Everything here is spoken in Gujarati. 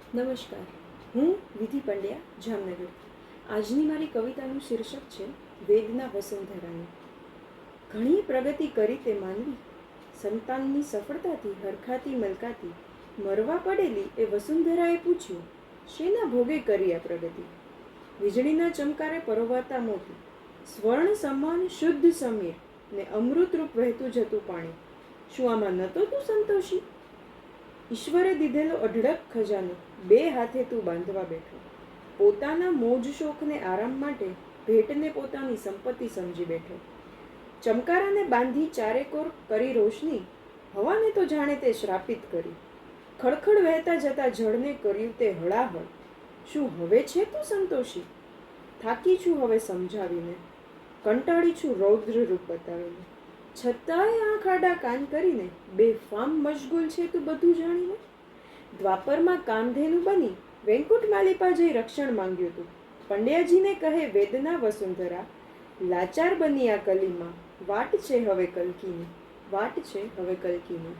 નમસ્કાર, હું વિધિ પંડ્યા, જામનગર. આજની મારી કવિતાનું શીર્ષક છે વેદના વસુંધરાની. ઘણી પ્રગતિ કરી તે માનવી, સંતાનની સફળતાથી હરખાતી મલકાતી, મરવા પડેલી એ વસુંધરાએ પૂછ્યું, શેના ભોગે કરી આ પ્રગતિ? વીજળીના ચમકારે પરોવાતા મોતી, સ્વર્ણ સમાન શુદ્ધ સમીર ને અમૃતરૂપ વહેતું જતું પાણી, શું આમાં નહોતો તું સંતોષી? ઈશ્વરે દીધેલો અઢળક ખજાનો બે હાથે તું બાંધવા બેઠો, પોતાના મોજ શોખને આરામ માટે ભેટને પોતાની સંપત્તિ સમજી બેઠો. ચમકારાને બાંધી ચારેકોર કરી રોશની, હવાને તો જાણે તે શ્રાપિત કરી. ખડખડ વહેતા જતા જળને કર્યું તે હળાહળ, શું હવે છે તું સંતોષી? થાકી છું હવે સમજાવીને, કંટાળી છું રૌદ્ર રૂપ બતાવીને, છતાંય આંખ આડા કાન કરીને બેફામ મશગુલ છે તું બધું જાણીને. દ્વાપરમાં કામધેનુ બની વેંકુટ માલિપા જઈ રક્ષણ માંગ્યું તું, પંડ્યાજીને કહે વેદના વસુંધરા, લાચાર બની આ કલીમાં, વાટ છે હવે કલ્કીની, વાટ છે હવે કલ્કીની.